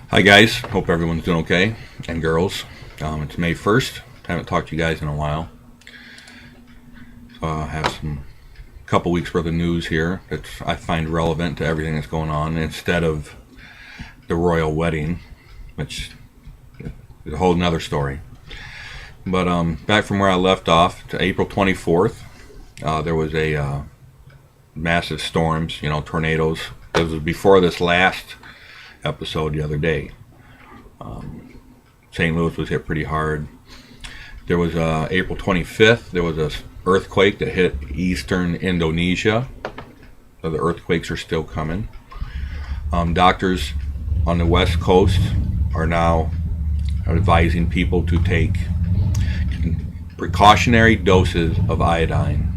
Hi guys, hope everyone's doing okay, and girls. It's May 1st. Haven't talked to you guys in a while. So I have some couple weeks worth of news here that I find relevant to everything that's going on instead of the royal wedding, which is a whole nother story. But back from where I left off to April 24th, there was a massive storms, tornadoes. This was before this last episode the other day. St. Louis was hit pretty hard. There was April 25th, there was an earthquake that hit eastern Indonesia. So the earthquakes are still coming. Doctors on the west coast are now advising people to take precautionary doses of iodine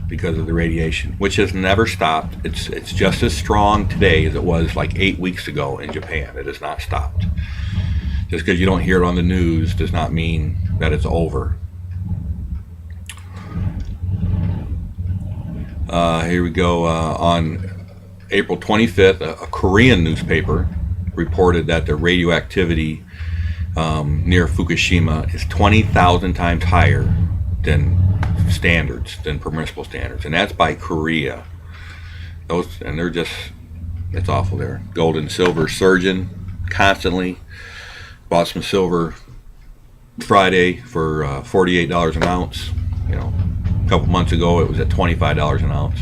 because of the radiation, which has never stopped. It's just as strong today as it was like 8 weeks ago in Japan. It has not stopped. Just because you don't hear it on the news does not mean that it's over. Here we go. On April 25th, a Korean newspaper reported that the radioactivity near Fukushima is 20,000 times higher than permissible standards, and that's by Korea. It's awful there. Gold and silver surging constantly. Bought some silver Friday for $48 an ounce. A couple months ago it was at $25 an ounce.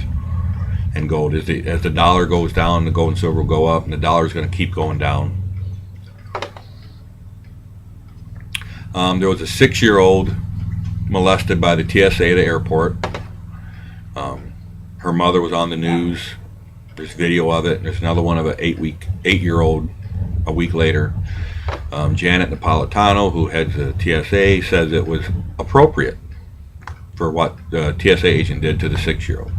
And gold, as the dollar goes down, the gold and silver will go up, and the dollar is going to keep going down. There was a 6-year-old molested by the TSA at the airport. Her mother was on the news. There's video of it. There's another one of an 8-year-old a week later. Janet Napolitano, who heads the TSA, says it was appropriate for what the TSA agent did to the 6-year-old.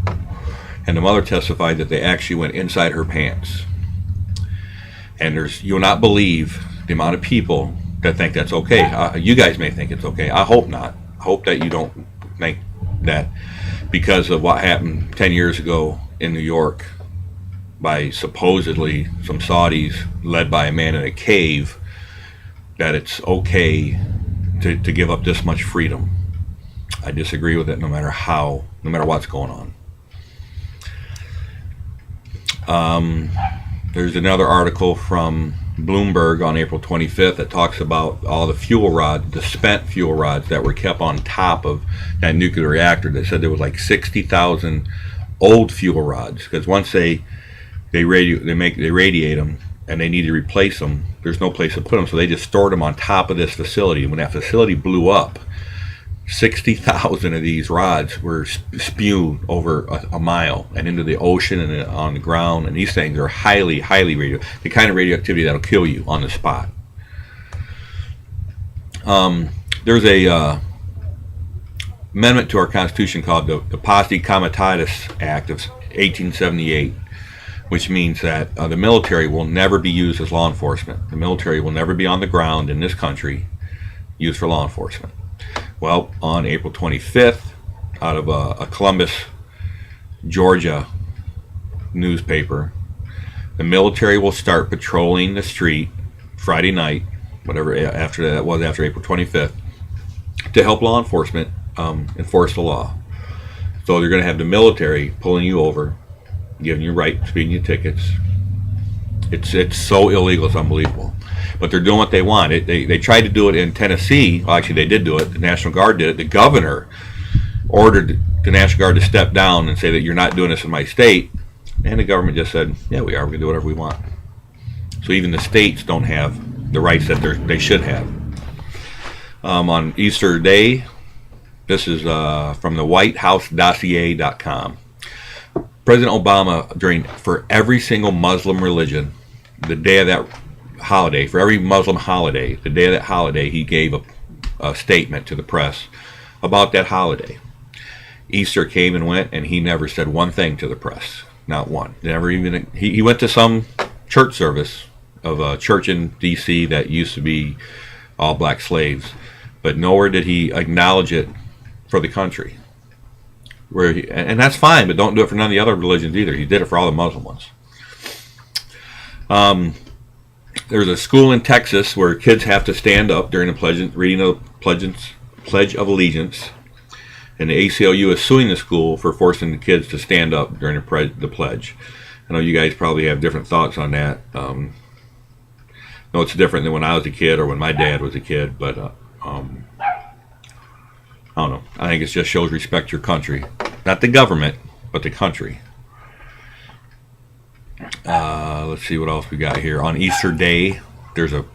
And the mother testified that they actually went inside her pants. And you'll not believe the amount of people that think that's okay. You guys may think it's okay. I hope not. I hope that you don't think that because of what happened 10 years ago in New York by supposedly some Saudis led by a man in a cave, that it's okay to give up this much freedom. I disagree with it no matter what's going on. There's another article from Bloomberg on April 25th that talks about all the fuel rods, the spent fuel rods that were kept on top of that nuclear reactor. They said there was like 60,000 old fuel rods, because once they radiate them and they need to replace them, there's no place to put them, so they just stored them on top of this facility. And when that facility blew up, 60,000 of these rods were spewed over a mile and into the ocean and on the ground. And these things are highly, highly the kind of radioactivity that'll kill you on the spot. There's a amendment to our Constitution called the Posse Comitatus Act of 1878, which means that the military will never be used as law enforcement. The military will never be on the ground in this country used for law enforcement. Well, on April 25th, out of a Columbus, Georgia newspaper, the military will start patrolling the street Friday night, whatever after that was, after April 25th, to help law enforcement enforce the law. So they're going to have the military pulling you over, giving you rights, speeding you tickets. It's so illegal, it's unbelievable. But they're doing what they want. They tried to do it in Tennessee. Well, actually, they did do it. The National Guard did it. The governor ordered the National Guard to step down and say that you're not doing this in my state. And the government just said, yeah, we are. We're going to do whatever we want. So even the states don't have the rights that they should have. On Easter Day, this is from the WhiteHouseDossier.com. President Obama, for every single Muslim religion, the day of that holiday, for every Muslim holiday, the day of that holiday, he gave a statement to the press about that holiday. Easter came and went, and he never said one thing to the press. Not one. Never even. He went to some church service of a church in D.C. that used to be all black slaves, but nowhere did he acknowledge it for the country. And that's fine, but don't do it for none of the other religions either. He did it for all the Muslim ones. There's a school in Texas where kids have to stand up during the reading of the Pledge of Allegiance, and the ACLU is suing the school for forcing the kids to stand up during the pledge. I know you guys probably have different thoughts on that. No, it's different than when I was a kid or when my dad was a kid, but I don't know. I think it just shows respect your country. Not the government, but the country. Let's see what else we got here. On Easter Day, there's a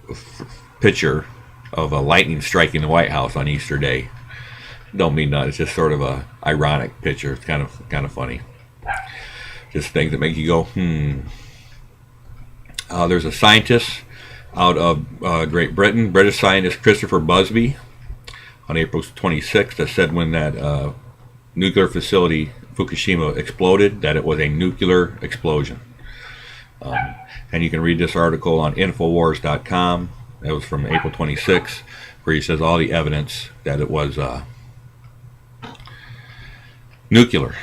picture of a lightning striking the White House on Easter Day. Don't mean that. It's just sort of a ironic picture. It's kind of funny. Just things that make you go, there's a scientist out of Great Britain, British scientist Christopher Busby, on April 26th, that said when that nuclear facility, Fukushima, exploded, that it was a nuclear explosion. And you can read this article on Infowars.com. That was from April 26th, where he says all the evidence that it was nuclear,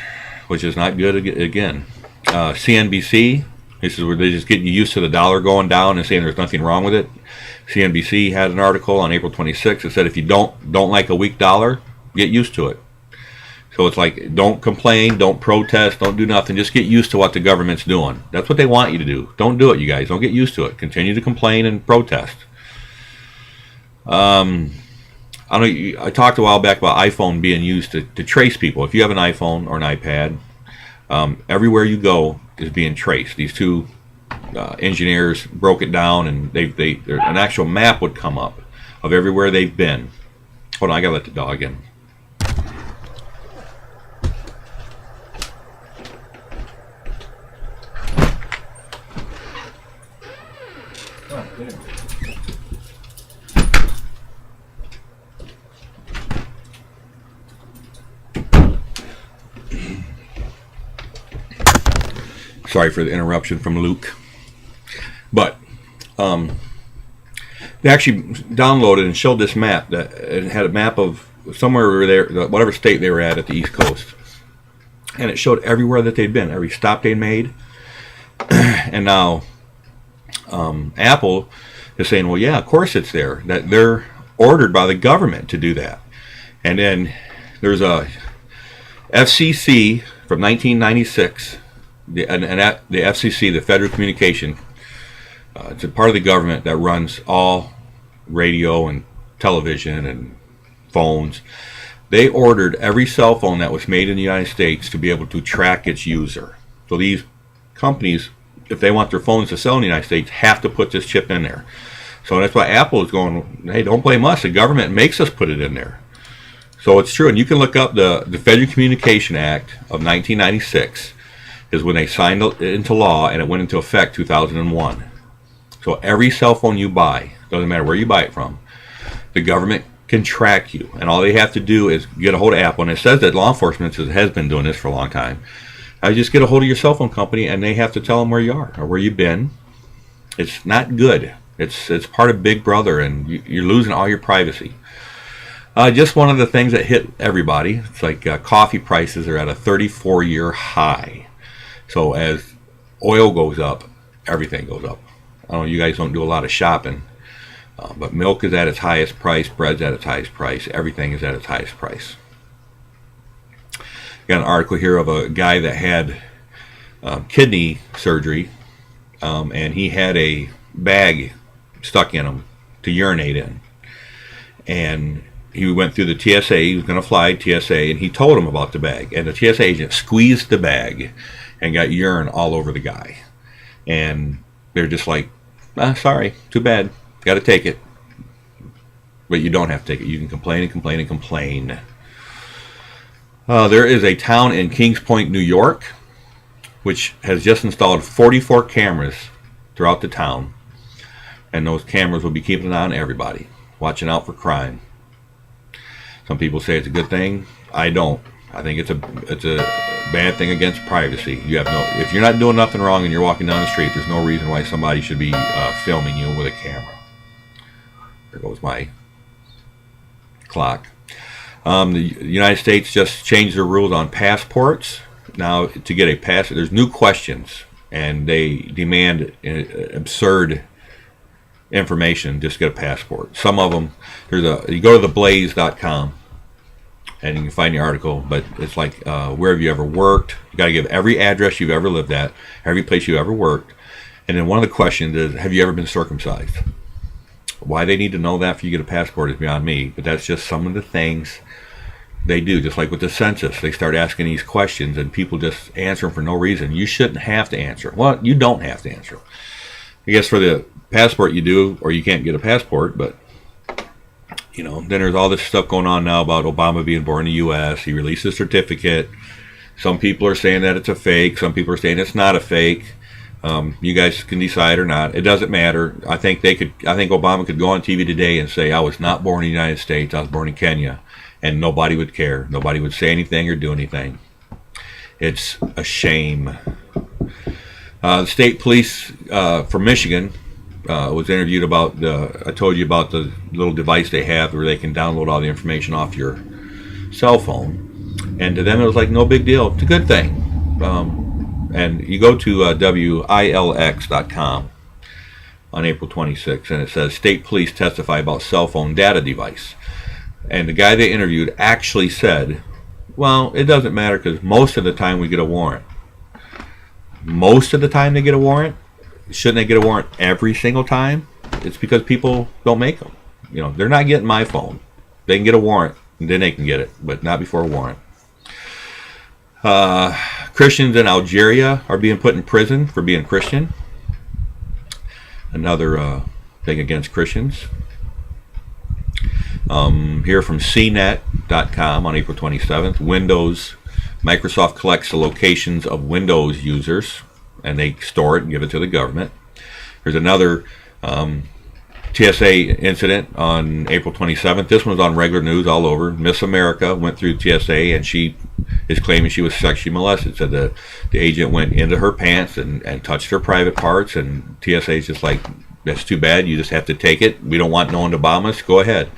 which is not good again. CNBC, this is where they're just getting you used to the dollar going down and saying there's nothing wrong with it. CNBC had an article on April 26th that said if you don't like a weak dollar, get used to it. So it's like, don't complain, don't protest, don't do nothing. Just get used to what the government's doing. That's what they want you to do. Don't do it, you guys. Don't get used to it. Continue to complain and protest. I talked a while back about iPhone being used to trace people. If you have an iPhone or an iPad, everywhere you go is being traced. These two engineers broke it down, and an actual map would come up of everywhere they've been. Hold on, I gotta let the dog in. Sorry for the interruption from Luke. But they actually downloaded and showed this map. That it had a map of somewhere over there, whatever state they were at the East Coast. And it showed everywhere that they'd been, every stop they made. And now Apple is saying, well, yeah, of course it's there. That they're ordered by the government to do that. And then there's a FCC from 1996. The FCC, the Federal Communication, it's a part of the government that runs all radio and television and phones. They ordered every cell phone that was made in the United States to be able to track its user. So these companies, if they want their phones to sell in the United States, have to put this chip in there. So that's why Apple is going, hey, don't blame us. The government makes us put it in there. So it's true. And you can look up the Federal Communication Act of 1996. Is when they signed it into law, and it went into effect 2001. So every cell phone you buy, doesn't matter where you buy it from, the government can track you, and all they have to do is get a hold of Apple. And it says that law enforcement has been doing this for a long time. I just get a hold of your cell phone company, and they have to tell them where you are or where you've been. It's not good. It's part of Big Brother, and you're losing all your privacy. Just one of the things that hit everybody. It's like coffee prices are at a 34-year high. So as oil goes up, everything goes up. I know you guys don't do a lot of shopping, but milk is at its highest price, bread's at its highest price, everything is at its highest price. Got an article here of a guy that had kidney surgery, and he had a bag stuck in him to urinate in. And he went through the TSA, he was going to fly TSA, and he told him about the bag. And the TSA agent squeezed the bag and got urine all over the guy. And they're just like, sorry, too bad, got to take it. But you don't have to take it. You can complain and complain and complain. There is a town in Kings Point, New York, which has just installed 44 cameras throughout the town. And those cameras will be keeping an eye on everybody, watching out for crime. Some people say it's a good thing. I don't. I think it's a bad thing against privacy. If you're not doing nothing wrong and you're walking down the street, there's no reason why somebody should be filming you with a camera. There goes my clock. The United States just changed their rules on passports. Now, to get a passport, there's new questions, and they demand absurd information, just get a passport. Some of them, you go to theblaze.com and you can find the article, but it's like, where have you ever worked? You got to give every address you've ever lived at, every place you ever worked. And then one of the questions is, have you ever been circumcised? Why they need to know that for you to get a passport is beyond me, but that's just some of the things they do. Just like with the census, they start asking these questions and people just answer them for no reason. You shouldn't have to answer. Well, you don't have to answer. I guess for the passport you do, or you can't get a passport, but then there's all this stuff going on now about Obama being born in the U.S. He released a certificate. Some people are saying that it's a fake. Some people are saying it's not a fake. You guys can decide or not. It doesn't matter. I think Obama could go on TV today and say, I was not born in the United States. I was born in Kenya. And nobody would care. Nobody would say anything or do anything. It's a shame. The state police from Michigan was interviewed about I told you about the little device they have where they can download all the information off your cell phone. And to them it was like no big deal. It's a good thing. And you go to WILX.com on April 26th, and it says state police testify about cell phone data device. And the guy they interviewed actually said, well, it doesn't matter because most of the time we get a warrant. Most of the time they get a warrant? Shouldn't they get a warrant every single time? It's because people don't make them. They're not getting my phone. They can get a warrant, and then they can get it, but not before a warrant. Christians in Algeria are being put in prison for being Christian. Another thing against Christians. Here from CNET.com on April 27th, Microsoft collects the locations of Windows users and they store it and give it to the government. There's another TSA incident on April 27th. This one was on regular news all over. Miss America went through TSA and she is claiming she was sexually molested. So the agent went into her pants and touched her private parts, and TSA is just like, that's too bad. You just have to take it. We don't want no one to bomb us. Go ahead.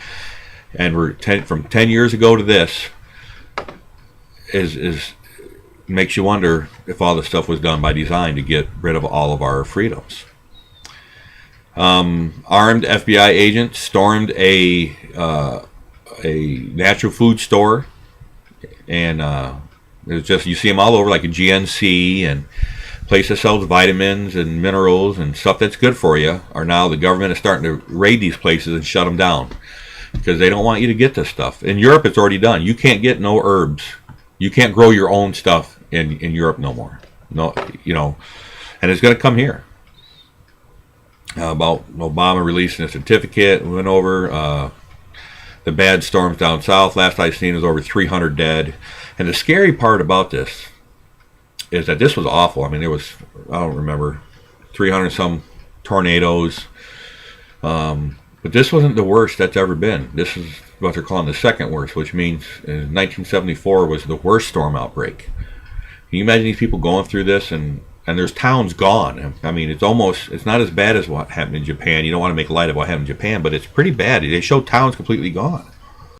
And we're from 10 years ago to this is makes you wonder if all this stuff was done by design to get rid of all of our freedoms. Armed FBI agents stormed a natural food store, and it's just, you see them all over, like a GNC and place that sells vitamins and minerals and stuff that's good for you. Are now the government is starting to raid these places and shut them down because they don't want you to get this stuff. In Europe, it's already done. You can't get no herbs. You can't grow your own stuff in Europe no more. No, and it's going to come here. About Obama releasing a certificate. We went over the bad storms down south. Last I seen was over 300 dead. And the scary part about this is that this was awful. I mean, there was, I don't remember, 300 some tornadoes. But this wasn't the worst that's ever been. This is what they're calling the second worst, which means 1974 was the worst storm outbreak. Can you imagine these people going through this, and there's towns gone? I mean, it's not as bad as what happened in Japan. You don't want to make light of what happened in Japan, but it's pretty bad. They show towns completely gone.